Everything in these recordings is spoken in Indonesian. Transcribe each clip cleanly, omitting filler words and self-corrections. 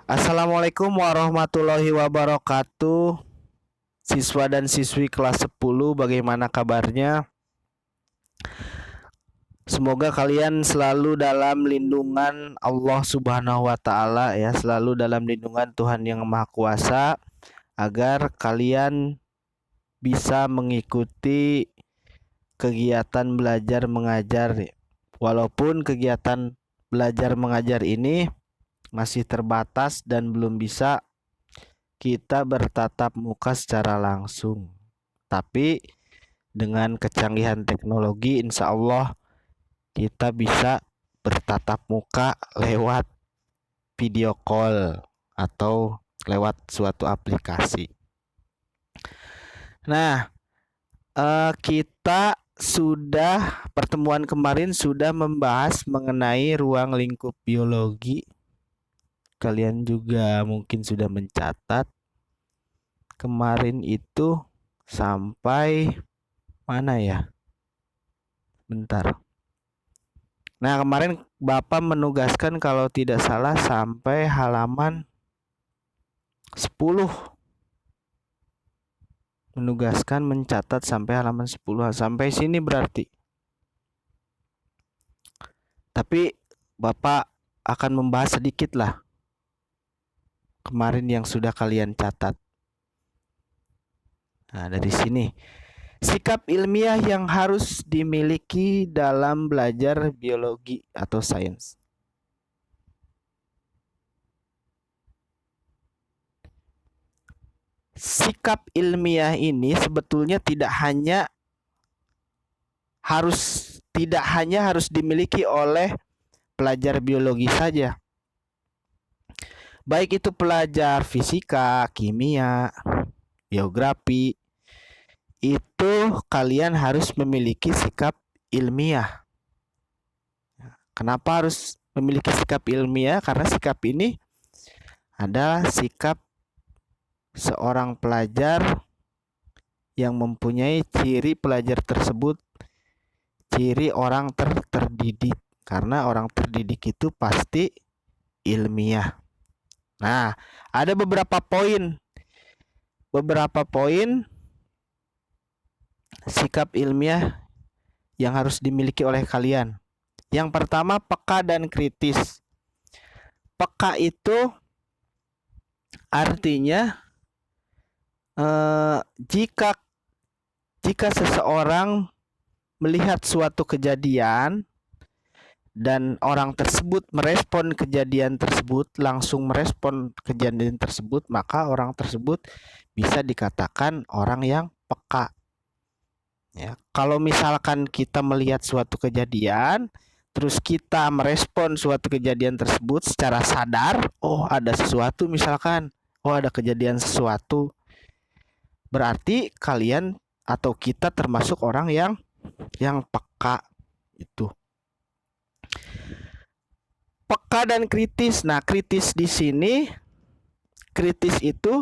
Assalamualaikum warahmatullahi wabarakatuh. Siswa dan siswi kelas 10, bagaimana kabarnya? Semoga kalian selalu dalam lindungan Allah Subhanahu wa taala ya, selalu dalam lindungan Tuhan Yang Maha Kuasa agar kalian bisa mengikuti kegiatan belajar mengajar. Walaupun kegiatan belajar mengajar ini masih terbatas dan belum bisa kita bertatap muka secara langsung. Tapi dengan kecanggihan teknologi, insya Allah kita bisa bertatap muka lewat video call atau lewat suatu aplikasi. Nah, kita sudah pertemuan kemarin sudah membahas mengenai ruang lingkup biologi. Kalian juga mungkin sudah mencatat kemarin itu sampai mana ya? Bentar. Nah, kemarin Bapak menugaskan kalau tidak salah sampai halaman 10. Menugaskan mencatat sampai halaman 10. Sampai sini berarti. Tapi Bapak akan membahas sedikit lah kemarin yang sudah kalian catat. Nah, dari sini. Sikap ilmiah yang harus dimiliki dalam belajar biologi atau sains. Sikap ilmiah ini sebetulnya tidak hanya harus dimiliki oleh pelajar biologi saja. Baik itu pelajar fisika, kimia, geografi, itu kalian harus memiliki sikap ilmiah. Kenapa harus memiliki sikap ilmiah? Karena sikap ini adalah sikap seorang pelajar yang mempunyai ciri pelajar tersebut, ciri orang terdidik. Karena orang terdidik itu pasti ilmiah. Nah, ada beberapa poin sikap ilmiah yang harus dimiliki oleh kalian. Yang pertama, peka dan kritis. Peka itu artinya jika seseorang melihat suatu kejadian dan orang tersebut langsung merespon kejadian tersebut, maka orang tersebut bisa dikatakan orang yang peka. Ya, kalau misalkan kita melihat suatu kejadian, terus kita merespon suatu kejadian tersebut secara sadar, oh ada sesuatu misalkan, oh ada kejadian sesuatu, berarti kalian atau kita termasuk orang yang peka itu. Peka dan kritis. Nah, kritis di sini, kritis itu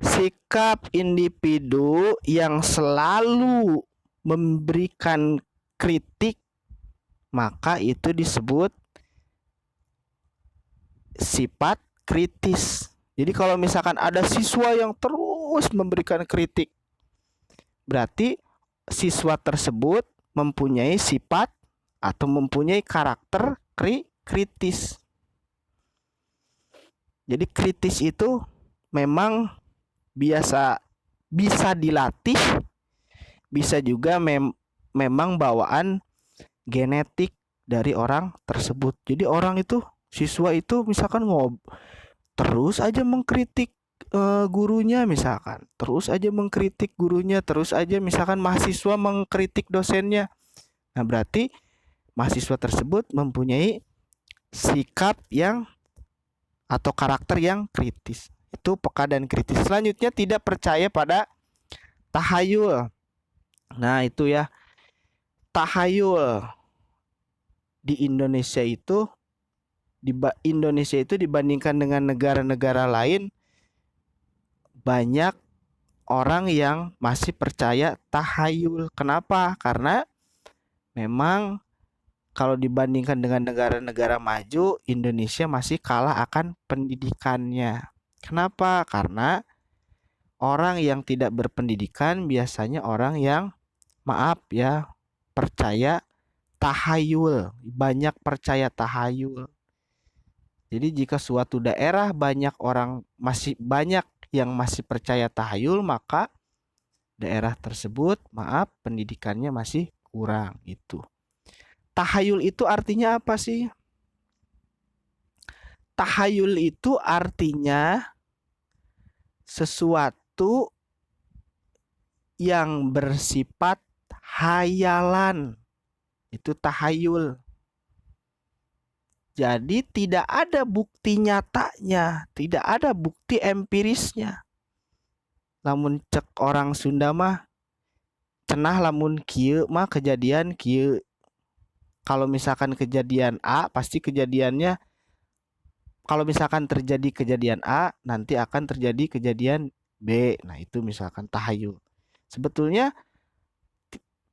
sikap individu yang selalu memberikan kritik, maka itu disebut sifat kritis. Jadi kalau misalkan ada siswa yang terus memberikan kritik, berarti siswa tersebut mempunyai sifat atau mempunyai karakter kritis. Jadi kritis itu memang bisa dilatih, bisa juga memang bawaan genetik dari orang tersebut. Jadi orang itu, siswa itu misalkan terus aja mengkritik gurunya, misalkan terus aja mengkritik gurunya, terus aja misalkan mahasiswa mengkritik dosennya. Nah, berarti mahasiswa tersebut mempunyai sikap yang atau karakter yang kritis. Itu peka dan kritis. Selanjutnya, tidak percaya pada tahayul. Nah, itu ya, tahayul di Indonesia itu dibandingkan dengan negara-negara lain, banyak orang yang masih percaya tahayul. Kenapa? Karena memang kalau dibandingkan dengan negara-negara maju, Indonesia masih kalah akan pendidikannya. Kenapa? Karena orang yang tidak berpendidikan biasanya orang yang, maaf ya, percaya tahayul, banyak percaya tahayul. Jadi jika suatu daerah masih banyak yang masih percaya tahayul, maka daerah tersebut, maaf, pendidikannya masih kurang itu. Tahayul itu artinya apa sih? Tahayul itu artinya sesuatu yang bersifat hayalan. Itu tahayul. Jadi tidak ada bukti nyatanya, tidak ada bukti empirisnya. Lamun cek orang Sunda mah, cenah lamun kieu mah kejadian kieu. Kalau misalkan kejadian A, pasti kejadiannya, kalau misalkan terjadi kejadian A, nanti akan terjadi kejadian B. Nah, itu misalkan tahayul. Sebetulnya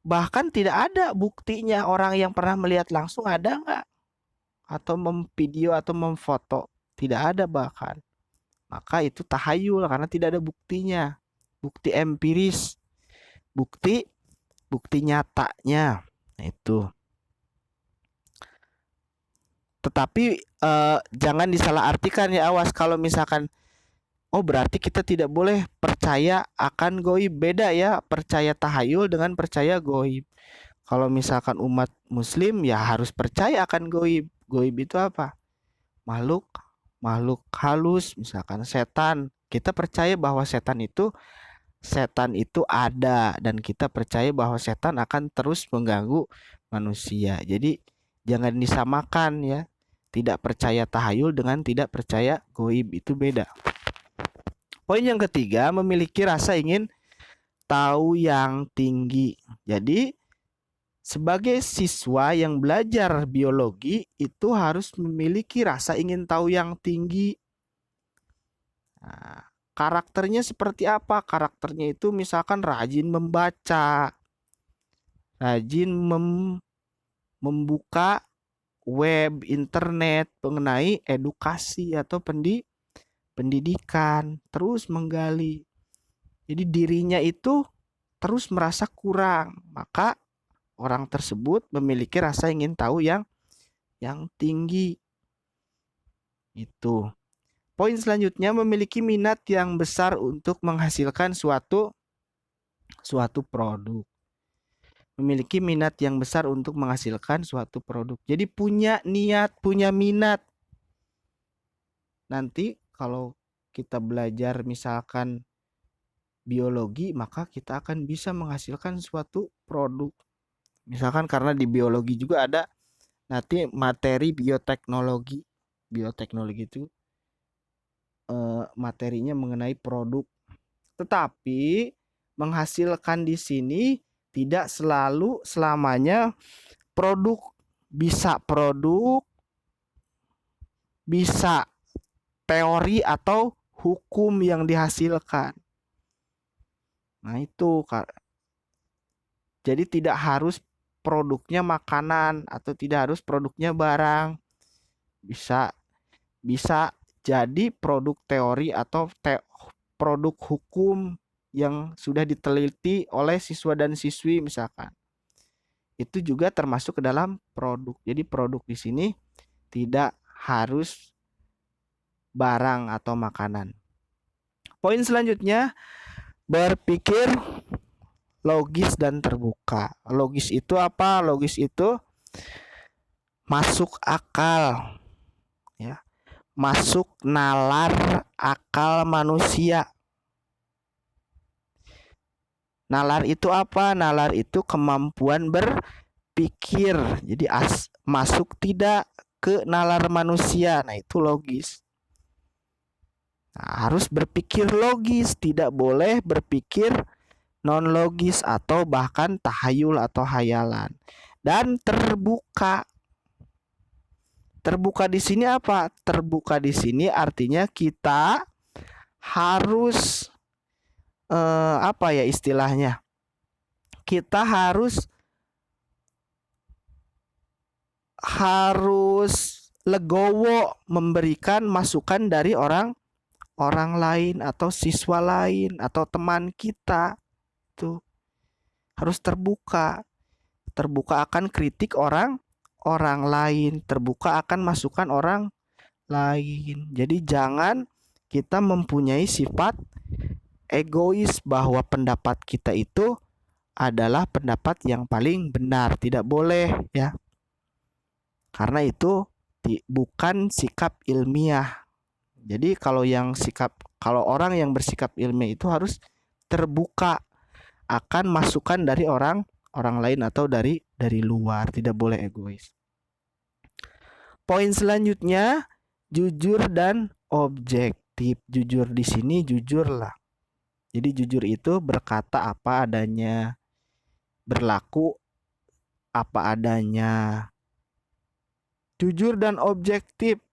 bahkan tidak ada buktinya, orang yang pernah melihat langsung ada nggak? Atau memvideo atau memfoto, tidak ada bahkan. Maka itu tahayul karena tidak ada buktinya, bukti empiris, bukti nyatanya. Nah, itu. Tetapi jangan disalahartikan ya, awas kalau misalkan oh berarti kita tidak boleh percaya akan goib. Beda ya, percaya tahayul dengan percaya goib. Kalau misalkan umat muslim ya harus percaya akan goib. Goib itu apa? Makhluk halus, misalkan setan. Kita percaya bahwa setan itu ada, dan kita percaya bahwa setan akan terus mengganggu manusia. Jadi jangan disamakan ya. Tidak percaya tahayul dengan tidak percaya goib, itu beda. Poin yang ketiga, memiliki rasa ingin tahu yang tinggi. Jadi sebagai siswa yang belajar biologi itu harus memiliki rasa ingin tahu yang tinggi. Nah, karakternya seperti apa? Karakternya itu misalkan rajin membaca, rajin membuka web, internet mengenai edukasi atau pendidikan, terus menggali. Jadi dirinya itu terus merasa kurang, maka orang tersebut memiliki rasa ingin tahu yang tinggi. Itu. Poin selanjutnya, memiliki minat yang besar untuk menghasilkan suatu produk. Memiliki minat yang besar untuk menghasilkan suatu produk. Jadi punya niat, punya minat. Nanti kalau kita belajar misalkan biologi, maka kita akan bisa menghasilkan suatu produk. Misalkan karena di biologi juga ada nanti materi bioteknologi. Bioteknologi itu materinya mengenai produk. Tetapi menghasilkan di sini tidak selalu selamanya produk. Bisa teori atau hukum yang dihasilkan. Nah, itu jadi tidak harus produknya makanan atau tidak harus produknya barang. Bisa jadi produk teori atau produk hukum yang sudah diteliti oleh siswa dan siswi misalkan. Itu juga termasuk ke dalam produk. Jadi produk di sini tidak harus barang atau makanan. Poin selanjutnya, berpikir logis dan terbuka. Logis itu apa? Logis itu masuk akal. Ya. Masuk nalar akal manusia. Nalar itu apa? Nalar itu kemampuan berpikir. Jadi masuk tidak ke nalar manusia. Nah, itu logis. Nah, harus berpikir logis, tidak boleh berpikir non logis atau bahkan tahayul atau hayalan. Dan terbuka. Terbuka di sini apa? Terbuka di sini artinya kita harus apa ya istilahnya? Kita harus harus legowo memberikan masukan dari orang lain atau siswa lain atau teman kita. Itu harus terbuka akan kritik orang lain, terbuka akan masukan orang lain. Jadi jangan kita mempunyai sifat egois bahwa pendapat kita itu adalah pendapat yang paling benar. Tidak boleh ya. Karena itu bukan sikap ilmiah. Jadi kalau orang yang bersikap ilmiah itu harus terbuka akan masukan dari orang lain atau dari luar, tidak boleh egois. Poin selanjutnya, jujur dan objektif. Jujur di sini jujurlah. Jadi jujur itu berkata apa adanya, berlaku apa adanya. Jujur dan objektif.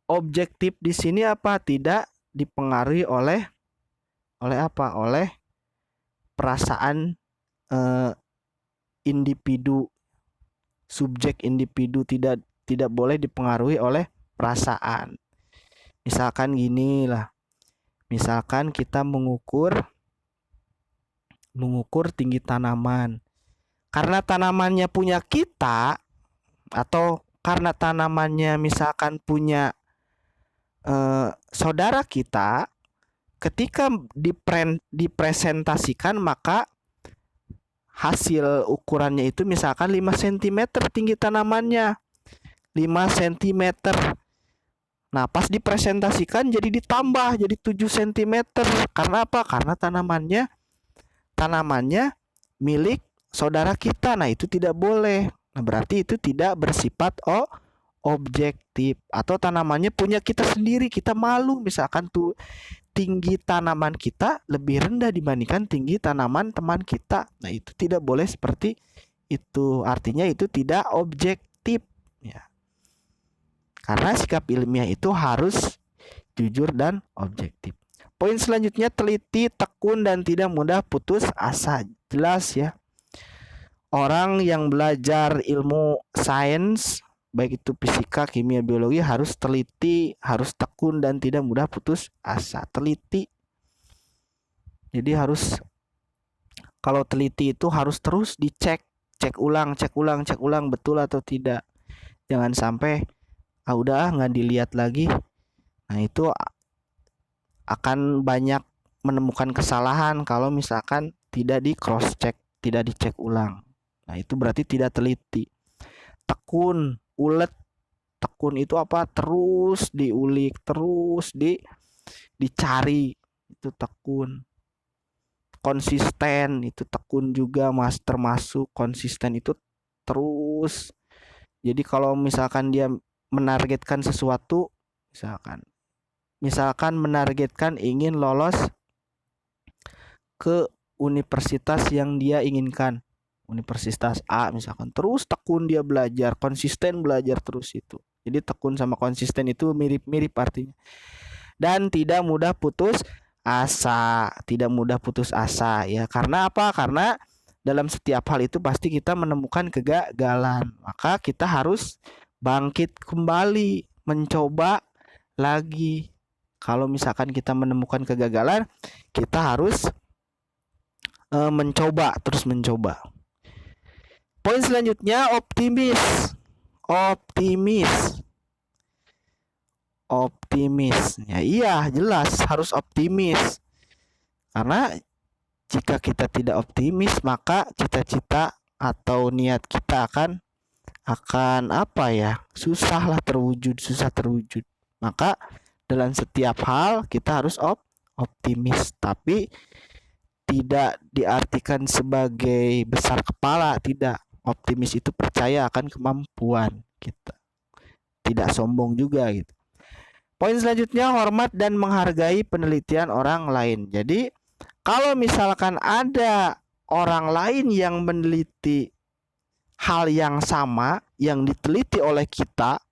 Objektif di sini apa? Tidak dipengaruhi oleh apa? Oleh perasaan individu, subjek individu, tidak boleh dipengaruhi oleh perasaan. Misalkan gini lah. Misalkan kita mengukur tinggi tanaman. Karena tanamannya punya kita, atau karena tanamannya misalkan punya saudara kita, ketika dipresentasikan maka hasil ukurannya itu misalkan 5 cm tinggi tanamannya, 5 cm. Nah pas dipresentasikan jadi ditambah jadi 7 cm. Karena apa? Karena tanamannya milik saudara kita. Nah itu tidak boleh. Nah berarti itu tidak bersifat objektif. Atau tanamannya punya kita sendiri, kita malu misalkan tuh tinggi tanaman kita lebih rendah dibandingkan tinggi tanaman teman kita. Nah itu tidak boleh seperti itu. Artinya itu tidak objektif ya. Karena sikap ilmiah itu harus jujur dan objektif. Poin selanjutnya, teliti, tekun, dan tidak mudah putus asa. Jelas ya. Orang yang belajar ilmu sains, baik itu fisika, kimia, biologi, harus teliti, harus tekun, dan tidak mudah putus asa. Teliti. Jadi harus, kalau teliti itu harus terus dicek, cek ulang betul atau tidak. Jangan sampai udah nggak dilihat lagi. Nah itu akan banyak menemukan kesalahan kalau misalkan tidak di cross check, tidak dicek ulang. Nah itu berarti tidak teliti. Tekun, ulet. Tekun itu apa? Terus diulik, terus dicari. Itu tekun. Konsisten itu tekun juga, mas, termasuk konsisten itu terus. Jadi kalau misalkan dia menargetkan sesuatu, misalkan menargetkan ingin lolos ke universitas yang dia inginkan, universitas A misalkan, terus tekun dia belajar, konsisten belajar terus itu. Jadi tekun sama konsisten itu mirip-mirip artinya. Dan tidak mudah putus asa, ya. Karena apa? Karena dalam setiap hal itu pasti kita menemukan kegagalan. Maka kita harus bangkit kembali, mencoba lagi. Kalau misalkan kita menemukan kegagalan, kita harus terus mencoba. Poin selanjutnya, optimis. Ya iya, jelas harus optimis. Karena jika kita tidak optimis, maka cita-cita atau niat kita akan apa ya? Susah terwujud. Maka dalam setiap hal kita harus optimis, tapi tidak diartikan sebagai besar kepala, tidak. Optimis itu percaya akan kemampuan kita, tidak sombong juga gitu. Poin selanjutnya, hormat dan menghargai penelitian orang lain. Jadi kalau misalkan ada orang lain yang meneliti hal yang sama yang diteliti oleh kita,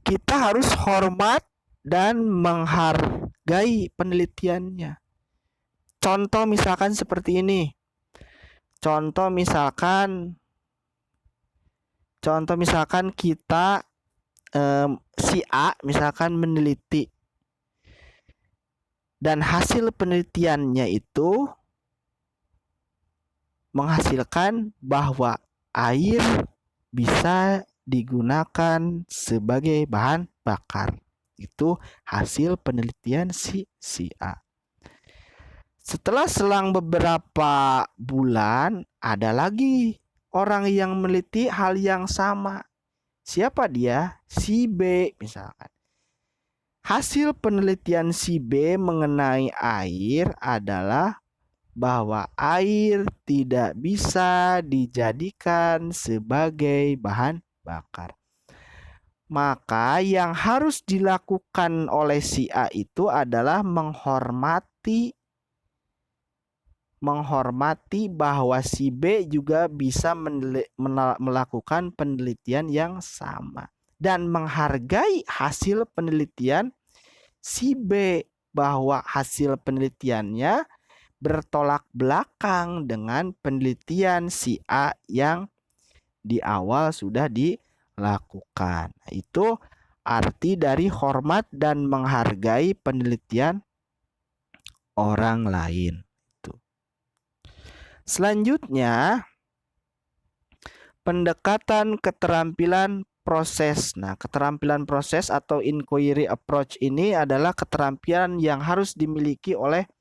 kita harus hormat dan menghargai penelitiannya. Contoh misalkan seperti ini. Contoh misalkan kita si A misalkan meneliti dan hasil penelitiannya itu menghasilkan bahwa air bisa digunakan sebagai bahan bakar. Itu hasil penelitian si A. Setelah selang beberapa bulan, ada lagi orang yang meneliti hal yang sama. Siapa dia? Si B misalkan. Hasil penelitian si B mengenai air adalah bahwa air tidak bisa dijadikan sebagai bahan bakar. Maka yang harus dilakukan oleh si A itu adalah menghormati bahwa si B juga bisa melakukan penelitian yang sama dan menghargai hasil penelitian si B, bahwa hasil penelitiannya bertolak belakang dengan penelitian si A yang di awal sudah dilakukan. Itu arti dari hormat dan menghargai penelitian orang lain. Selanjutnya, pendekatan keterampilan proses. Nah, keterampilan proses atau inquiry approach ini adalah keterampilan yang harus dimiliki oleh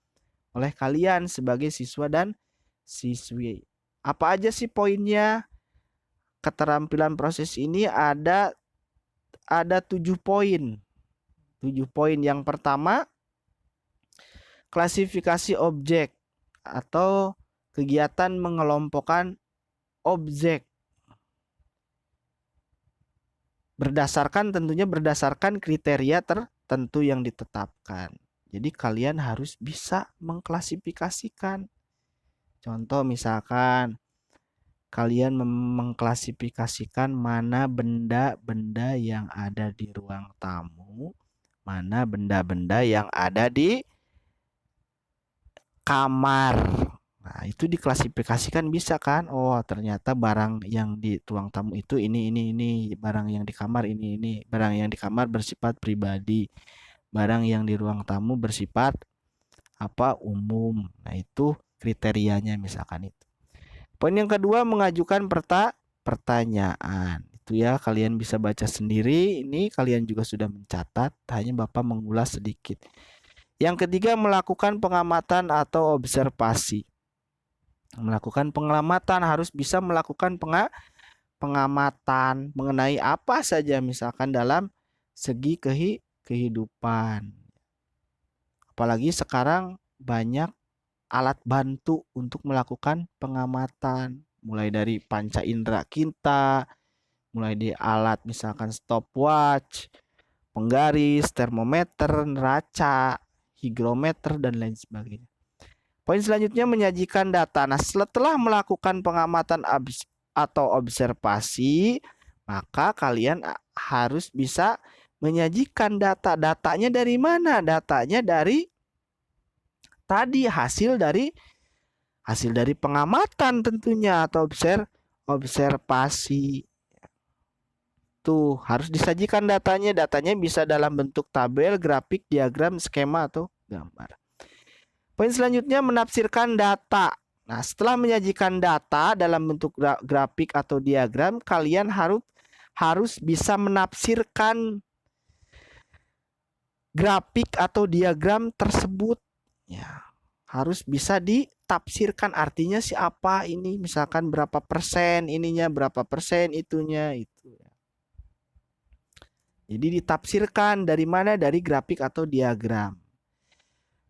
kalian sebagai siswa dan siswi. Apa aja sih poinnya? Keterampilan proses ini ada 7 poin. 7 poin. Yang pertama, klasifikasi objek atau kegiatan mengelompokkan objek. Tentunya berdasarkan kriteria tertentu yang ditetapkan. Jadi kalian harus bisa mengklasifikasikan. Contoh misalkan kalian mengklasifikasikan mana benda-benda yang ada di ruang tamu, mana benda-benda yang ada di kamar. Nah, itu diklasifikasikan bisa kan? Oh, ternyata barang yang di ruang tamu itu ini, barang yang di kamar ini, barang yang di kamar bersifat pribadi, barang yang di ruang tamu bersifat umum. Nah, itu kriterianya misalkan itu. Poin yang kedua, mengajukan pertanyaan. Itu ya, kalian bisa baca sendiri. Ini kalian juga sudah mencatat, hanya Bapak mengulas sedikit. Yang ketiga, melakukan pengamatan atau observasi. Melakukan pengamatan, harus bisa melakukan pengamatan mengenai apa saja, misalkan dalam segi kehidupan. Apalagi sekarang banyak alat bantu untuk melakukan pengamatan, mulai dari panca indera kita, mulai di alat misalkan stopwatch, penggaris, termometer, neraca, higrometer, dan lain sebagainya. Poin selanjutnya, menyajikan data. Nah, setelah melakukan pengamatan atau observasi, maka kalian harus bisa menyajikan data. Datanya dari mana? Datanya dari tadi hasil dari pengamatan tentunya atau observasi. Tuh, harus disajikan datanya. Datanya bisa dalam bentuk tabel, grafik, diagram, skema, atau gambar. Poin selanjutnya, menafsirkan data. Nah, setelah menyajikan data dalam bentuk grafik atau diagram, kalian harus bisa menafsirkan grafik atau diagram tersebut. Ya, harus bisa ditafsirkan artinya siapa ini, misalkan berapa persen ininya, berapa persen itunya itu. Jadi ditafsirkan dari mana? Dari grafik atau diagram.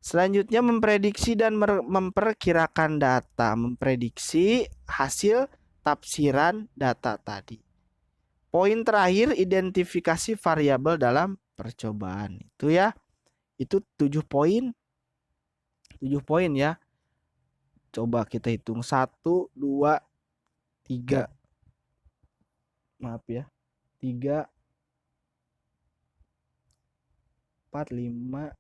Selanjutnya, memprediksi dan memperkirakan data, memprediksi hasil tafsiran data tadi. Poin terakhir, identifikasi variabel dalam percobaan. Itu ya. Itu 7 poin. 7 poin ya. Coba kita hitung 1 2 3. Maaf ya. 3 4 5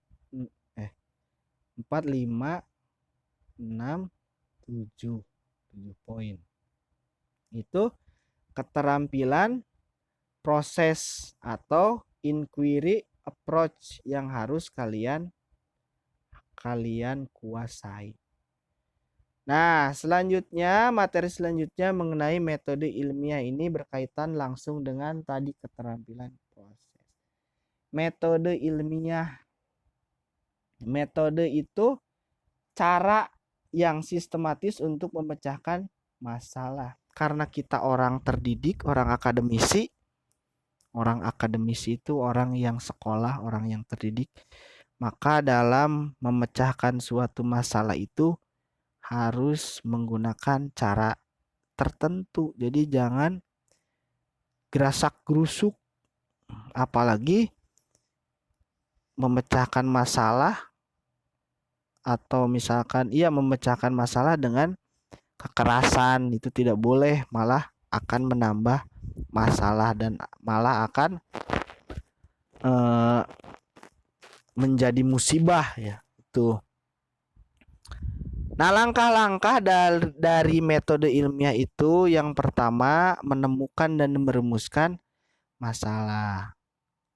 4 5 6 7 7 poin. Itu keterampilan proses atau inquiry approach yang harus kalian kuasai. Nah, selanjutnya materi selanjutnya mengenai metode ilmiah ini berkaitan langsung dengan tadi keterampilan proses. Metode ilmiah. Metode itu cara yang sistematis untuk memecahkan masalah. Karena kita orang terdidik, orang akademisi itu orang yang sekolah, orang yang terdidik, maka dalam memecahkan suatu masalah itu harus menggunakan cara tertentu. Jadi jangan gerasak gerusuk, apalagi memecahkan masalah atau misalkan memecahkan masalah dengan kekerasan, itu tidak boleh, malah akan menambah masalah dan malah akan menjadi musibah ya itu. Nah, langkah-langkah dari metode ilmiah itu yang pertama menemukan dan merumuskan masalah.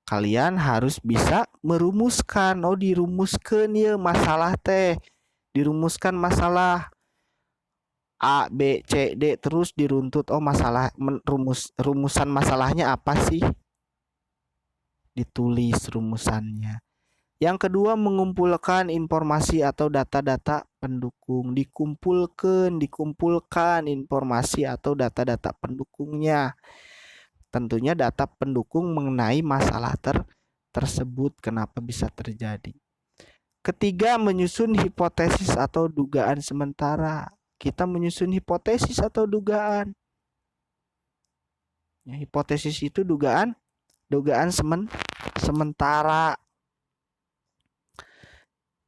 Kalian harus bisa merumuskan. Oh, dirumuskan ya masalah teh. Dirumuskan masalah A, B, C, D terus diruntut. Oh, masalah rumusan masalahnya apa sih? Ditulis rumusannya. Yang kedua, mengumpulkan informasi atau data-data pendukung. Dikumpulkan informasi atau data-data pendukungnya. Tentunya data pendukung mengenai masalah tersebut, kenapa bisa terjadi. Ketiga, menyusun hipotesis atau dugaan sementara. Kita menyusun hipotesis atau dugaan. Ya, hipotesis itu dugaan sementara.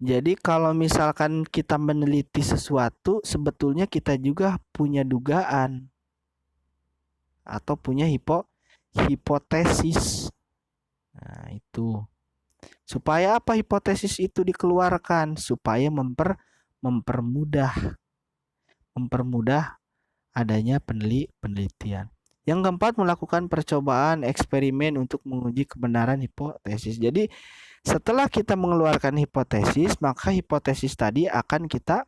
Jadi kalau misalkan kita meneliti sesuatu, sebetulnya kita juga punya dugaan atau punya hipotesis. Nah, itu. Supaya apa hipotesis itu dikeluarkan? Supaya mempermudah adanya penelitian. Yang keempat, melakukan percobaan eksperimen untuk menguji kebenaran hipotesis. Jadi setelah kita mengeluarkan hipotesis, maka hipotesis tadi akan kita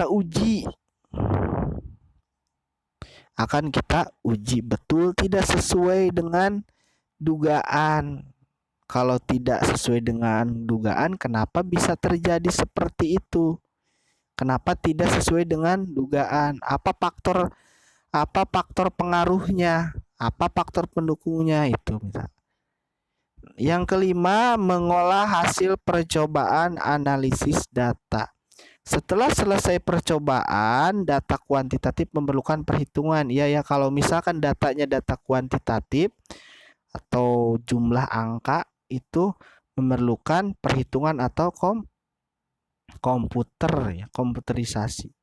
uji. Akan kita uji betul tidak sesuai dengan dugaan. Kalau tidak sesuai dengan dugaan, kenapa bisa terjadi seperti itu? Kenapa tidak sesuai dengan dugaan? Apa faktor pengaruhnya? Apa faktor pendukungnya itu misalnya. Yang kelima, mengolah hasil percobaan analisis data. Setelah selesai percobaan, data kuantitatif memerlukan perhitungan. Ya, kalau misalkan datanya data kuantitatif atau jumlah angka, itu memerlukan perhitungan atau komputerisasi.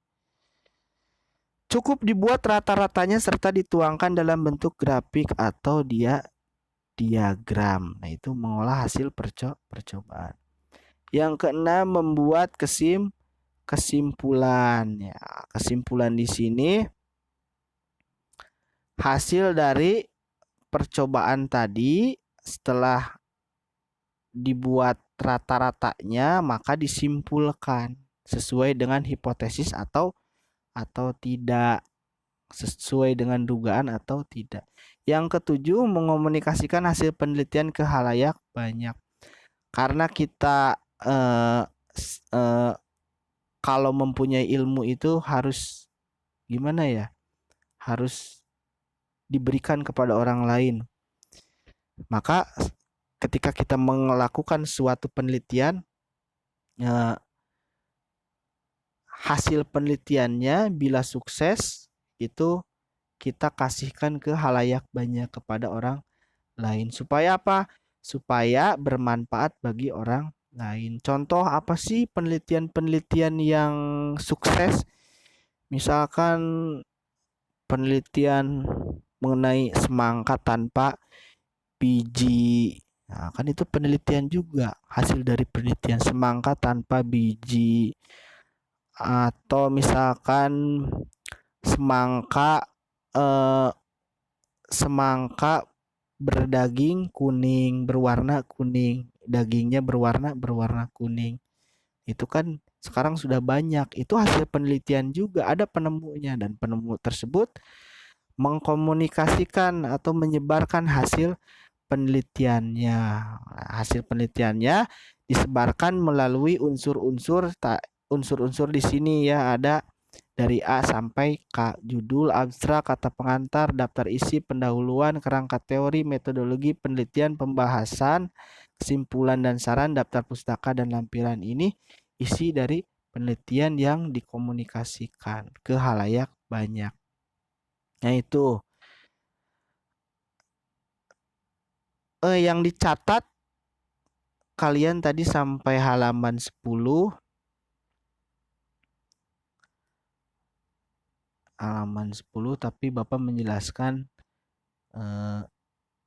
Cukup dibuat rata-ratanya serta dituangkan dalam bentuk grafik atau diagram. Nah, itu mengolah hasil percobaan. Yang keenam, membuat kesimpulan. Ya, kesimpulan di sini hasil dari percobaan tadi setelah dibuat rata-ratanya, maka disimpulkan sesuai dengan hipotesis atau tidak, sesuai dengan dugaan atau tidak. Yang ketujuh, mengomunikasikan hasil penelitian ke khalayak banyak. Karena kita kalau mempunyai ilmu itu harus gimana ya? Harus diberikan kepada orang lain. Maka ketika kita melakukan suatu penelitian, hasil penelitiannya bila sukses itu kita kasihkan ke khalayak banyak, kepada orang lain. Supaya apa? Supaya bermanfaat bagi orang lain. Contoh apa sih penelitian-penelitian yang sukses? Misalkan penelitian mengenai semangka tanpa biji. Nah, kan itu penelitian juga, hasil dari penelitian semangka tanpa biji. atau misalkan semangka eh, semangka berdaging kuning, berwarna kuning, dagingnya berwarna kuning. Itu kan sekarang sudah banyak. Itu hasil penelitian juga, ada penemunya dan penemu tersebut mengkomunikasikan atau menyebarkan hasil penelitiannya. Hasil penelitiannya disebarkan melalui unsur-unsur di sini ya, ada dari A sampai K: judul, abstrak, kata pengantar, daftar isi, pendahuluan, kerangka teori, metodologi, penelitian, pembahasan, kesimpulan dan saran, daftar pustaka dan lampiran. Ini isi dari penelitian yang dikomunikasikan ke halayak banyak. Nah itu yang dicatat kalian tadi sampai halaman 10. Tapi Bapak menjelaskan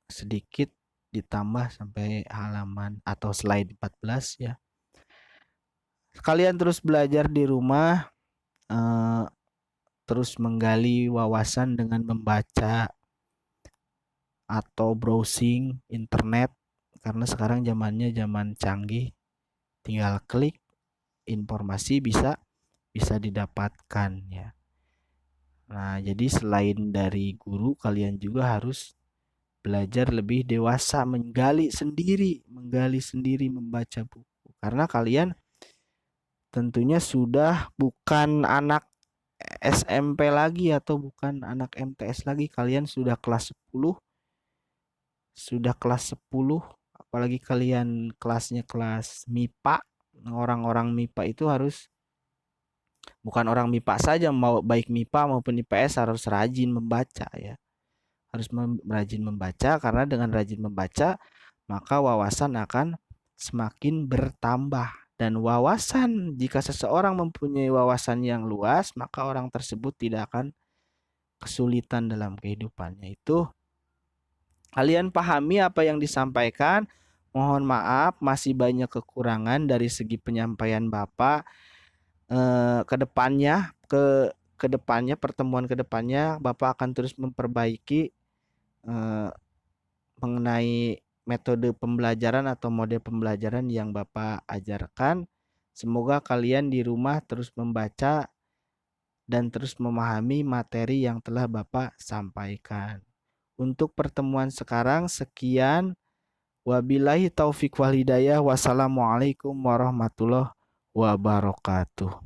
sedikit ditambah sampai halaman atau slide 14 ya. Kalian terus belajar di rumah, terus menggali wawasan dengan membaca atau browsing internet, karena sekarang zamannya zaman canggih, tinggal klik informasi bisa didapatkan ya. Nah, jadi selain dari guru, kalian juga harus belajar lebih dewasa, menggali sendiri membaca buku. Karena kalian tentunya sudah bukan anak SMP lagi atau bukan anak MTS lagi, kalian sudah kelas 10, apalagi kalian kelasnya kelas MIPA. Orang-orang MIPA itu harus, bukan orang MIPA saja, mau baik MIPA maupun IPS harus rajin membaca ya. Harus rajin membaca, karena dengan rajin membaca maka wawasan akan semakin bertambah. Dan wawasan, jika seseorang mempunyai wawasan yang luas, maka orang tersebut tidak akan kesulitan dalam kehidupannya. Itu kalian pahami apa yang disampaikan. Mohon maaf masih banyak kekurangan dari segi penyampaian Bapak. Kedepannya pertemuan kedepannya Bapak akan terus memperbaiki mengenai metode pembelajaran atau model pembelajaran yang Bapak ajarkan. Semoga kalian di rumah terus membaca dan terus memahami materi yang telah Bapak sampaikan. Untuk pertemuan sekarang sekian. Wabillahi taufik wal hidayah. Wassalamualaikum warahmatullahi wabarakatuh.